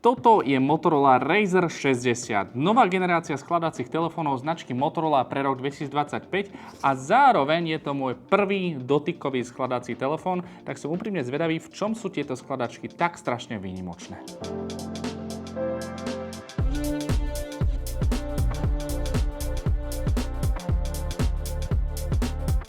Toto je Motorola Razr 60, nová generácia skladacích telefónov značky Motorola pre rok 2025 a zároveň je to môj prvý dotykový skladací telefón, tak som úprimne zvedavý, v čom sú tieto skladačky tak strašne výnimočné.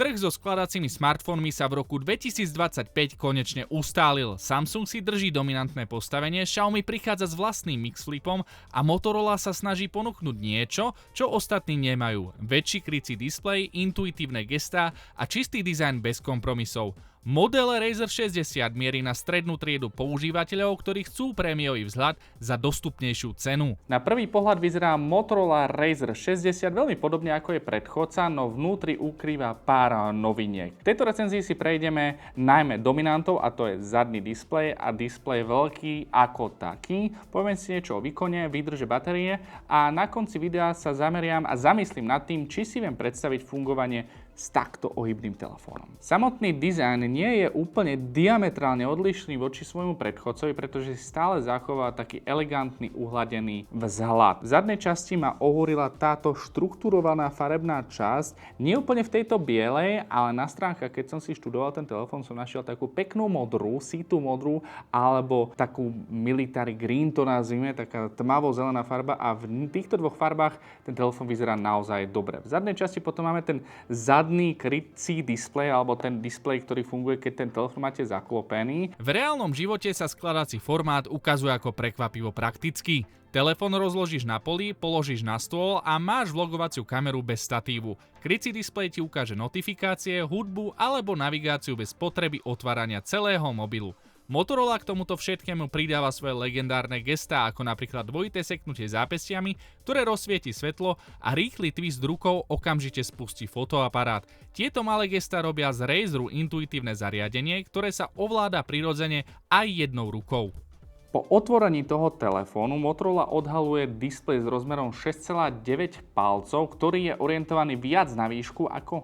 Trh so skladacími smartfónmi sa v roku 2025 konečne ustálil. Samsung si drží dominantné postavenie, Xiaomi prichádza s vlastným Mix Flipom a Motorola sa snaží ponúknuť niečo, čo ostatní nemajú. Väčší krycí displej, intuitívne gestá a čistý dizajn bez kompromisov. Model Razr 60 mierí na strednú triedu používateľov, ktorí chcú prémiový vzhľad za dostupnejšiu cenu. Na prvý pohľad vyzerá Motorola Razr 60 veľmi podobne ako je predchodca, no vnútri ukrýva pár noviniek. V tejto recenzii si prejdeme najmä dominantov, a to je zadný displej a displej veľký ako taký. Poviem si niečo o výkone, výdrže batérie a na konci videa sa zameriam a zamyslím nad tým, či si viem predstaviť fungovanie s takto ohybným telefónom. Samotný dizajn nie je úplne diametrálne odlišný voči svojmu predchodcovi, pretože si stále zachová taký elegantný, uhladený vzhľad. V zadnej časti ma ohúrila táto štrukturovaná farebná časť, nie úplne v tejto bielej, ale na stránkach, keď som si študoval ten telefón, som našiel takú peknú modrú, sítu modrú, alebo takú military green, to nazvime, taká tmavo-zelená farba a v týchto dvoch farbách ten telefón vyzerá naozaj dobre. V zadnej časti potom máme ten zadný krycí displej, alebo ten displej, ktorý funguje, keď ten telefón máte zaklopený. V reálnom živote sa skladací formát ukazuje ako prekvapivo praktický. Telefón rozložíš na poli, položíš na stôl a máš vlogovaciu kameru bez statívu. Krycí displej ti ukáže notifikácie, hudbu alebo navigáciu bez potreby otvárania celého mobilu. Motorola k tomuto všetkému pridáva svoje legendárne gestá, ako napríklad dvojité seknutie zápestiami, ktoré rozsvieti svetlo a rýchly twist rukou okamžite spustí fotoaparát. Tieto malé gestá robia z Razru intuitívne zariadenie, ktoré sa ovláda prirodzene aj jednou rukou. Po otvorení toho telefónu Motorola odhaluje displej s rozmerom 6,9 palcov, ktorý je orientovaný viac na výšku ako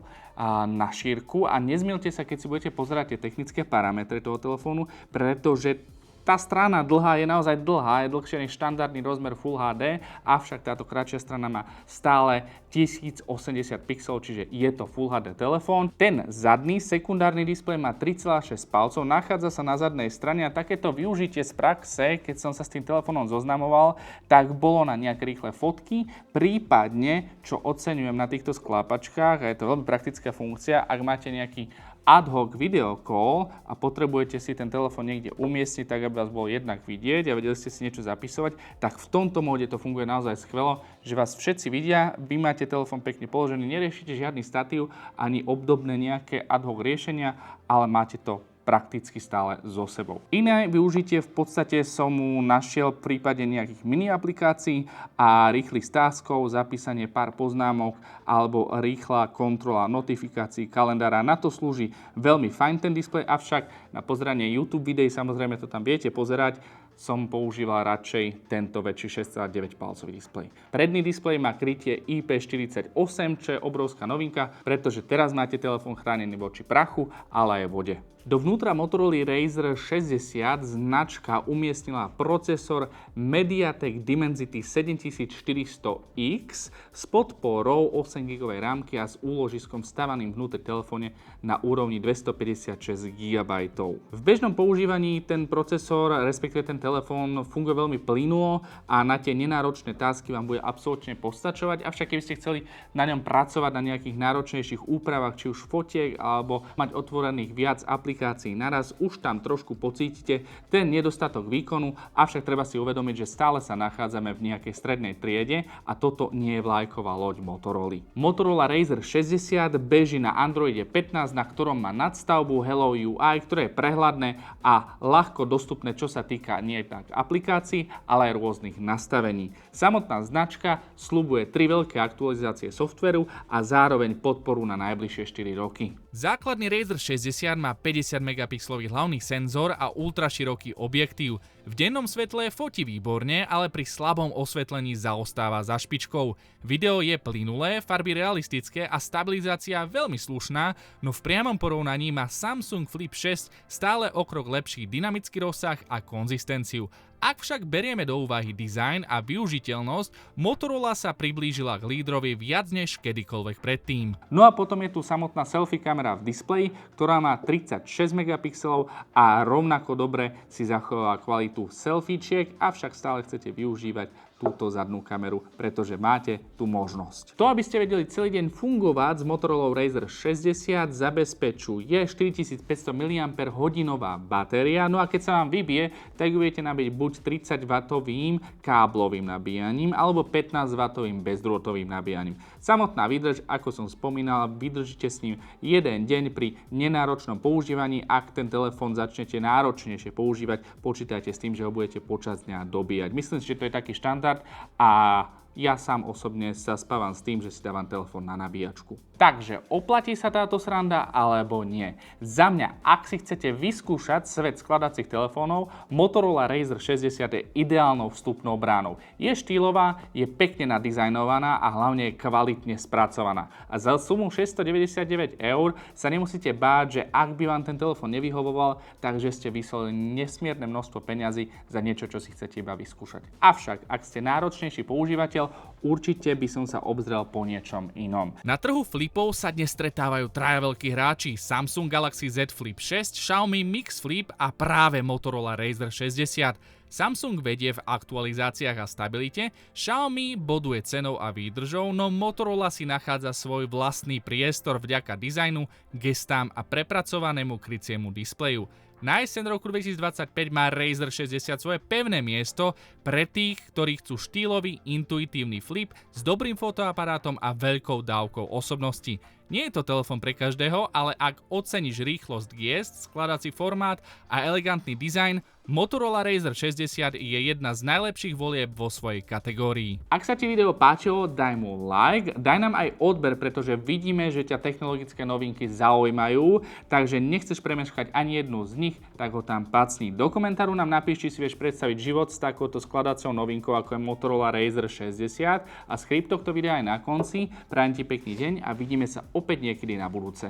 na šírku a nezmýlte sa, keď si budete pozerať tie technické parametre toho telefónu, pretože tá strana dlhá je naozaj dlhá, je dlhšia než štandardný rozmer Full HD, avšak táto kratšia strana má stále 1080 pixelov, čiže je to Full HD telefón. Ten zadný sekundárny displej má 3,6 palcov, nachádza sa na zadnej strane a takéto využitie z praxe, keď som sa s tým telefónom zoznamoval, tak bolo na nejaké rýchle fotky, prípadne, čo oceňujem na týchto sklápačkách, a je to veľmi praktická funkcia, ak máte nejaký ad hoc video call a potrebujete si ten telefón niekde umiestniť tak, aby vás bolo jednak vidieť a vedeli ste si niečo zapisovať, tak v tomto móde to funguje naozaj skvelo, že vás všetci vidia, vy máte telefón pekne položený, neriešite žiadny statív ani obdobné nejaké ad hoc riešenia, ale máte to prakticky stále so sebou. Iné využitie v podstate som mu našiel v prípade nejakých mini aplikácií a rýchlych táskov, zapísanie pár poznámok alebo rýchla kontrola notifikácií, kalendára. Na to slúži veľmi fajn ten displej, avšak na pozeranie YouTube videí, samozrejme to tam viete pozerať, som používal radšej tento väčší 6,9 palcový displej. Predný displej má krytie IP48, čo je obrovská novinka, pretože teraz máte telefón chránený voči prachu, ale aj vode. Dovnútra Motorola Razr 60 značka umiestnila procesor MediaTek Dimensity 7400X s podporou 8 GB rámky a s úložiskom vstávaným vnútri telefóne na úrovni 256 GB. V bežnom používaní ten procesor, respektíve ten telefón funguje veľmi plynulo a na tie nenáročné tásky vám bude absolútne postačovať, avšak keby ste chceli na ňom pracovať na nejakých náročnejších úpravách, či už fotiek alebo mať otvorených viac aplikácií naraz, už tam trošku pocítite ten nedostatok výkonu, avšak treba si uvedomiť, že stále sa nachádzame v nejakej strednej triede a toto nie je vlajková loď Motorola. Motorola Razr 60 beží na Androide 15, na ktorom má nadstavbu Hello UI, ktoré je prehľadné a ľahko dostupné, čo sa týka nie tak aplikácií, ale aj rôznych nastavení. Samotná značka sľubuje 3 veľké aktualizácie softveru a zároveň podporu na najbližšie 4 roky. Základný Razr 60 má 50 megapixelový hlavný senzor a ultraširoký objektív. V dennom svetle fotí výborne, ale pri slabom osvetlení zaostáva za špičkou. Video je plynulé, farby realistické a stabilizácia veľmi slušná, no v priamom porovnaní má Samsung Flip 6 stále o krok lepší dynamický rozsah a konzistenciu. Ak však berieme do úvahy dizajn a využiteľnosť, Motorola sa priblížila k lídrovi viac než kedykoľvek predtým. No a potom je tu samotná selfie kamera v displeji, ktorá má 36 megapixelov a rovnako dobre si zachovala kvalitu selfiečiek, avšak stále chcete využívať túto zadnú kameru, pretože máte tú možnosť. To, aby ste vedeli celý deň fungovať s Motorola Razr 60, zabezpečuje 4500 mAh batéria, no a keď sa vám vybije, tak ju viete nabiť buď 30W káblovým nabíjaním alebo 15W bezdrôtovým nabíjaním. Samotná výdrž, ako som spomínal, vydržíte s ním jeden deň pri nenáročnom používaní. Ak ten telefón začnete náročnejšie používať, počítajte s tým, že ho budete počas dňa dobíjať. Myslím si, že to je taký štandard a ja sám osobne sa spávam s tým, že si dávam telefón na nabíjačku. Takže oplatí sa táto sranda alebo nie? Za mňa, ak si chcete vyskúšať svet skladacích telefónov, Motorola Razr 60 je ideálnou vstupnou bránou. Je štýlová, je pekne nadizajnovaná a hlavne je kvalitne spracovaná. A za sumu 699 € sa nemusíte báť, že ak by vám ten telefón nevyhovoval, takže ste vysolili nesmierne množstvo peňazí za niečo, čo si chcete iba vyskúšať. Avšak, ak ste náročnejší používateľ, určite by som sa obzrel po niečom inom. Na trhu flipov sa dnes stretávajú traja veľkí hráči: Samsung Galaxy Z Flip 6, Xiaomi Mix Flip a práve Motorola Razr 60. Samsung vedie v aktualizáciách a stabilite, Xiaomi boduje cenou a výdržou, no Motorola si nachádza svoj vlastný priestor vďaka dizajnu, gestám a prepracovanému kryciemu displeju. Na jeseň roku 2025 má Razr 60 svoje pevné miesto pre tých, ktorí chcú štýlový, intuitívny flip s dobrým fotoaparátom a veľkou dávkou osobnosti. Nie je to telefón pre každého, ale ak oceníš rýchlosť giest, skladací formát a elegantný dizajn, Motorola Razr 60 je jedna z najlepších volieb vo svojej kategórii. Ak sa ti video páčilo, daj mu like, daj nám aj odber, pretože vidíme, že ťa technologické novinky zaujímajú, takže nechceš premeškať ani jednu z nich, tak ho tam pacni. Do komentáru nám napíš, či si vieš predstaviť život s takouto skladacou novinkou, ako je Motorola Razr 60 a skript tohto videa aj na konci. Prajem ti pekný deň a vidíme sa opäť niekedy na budúce.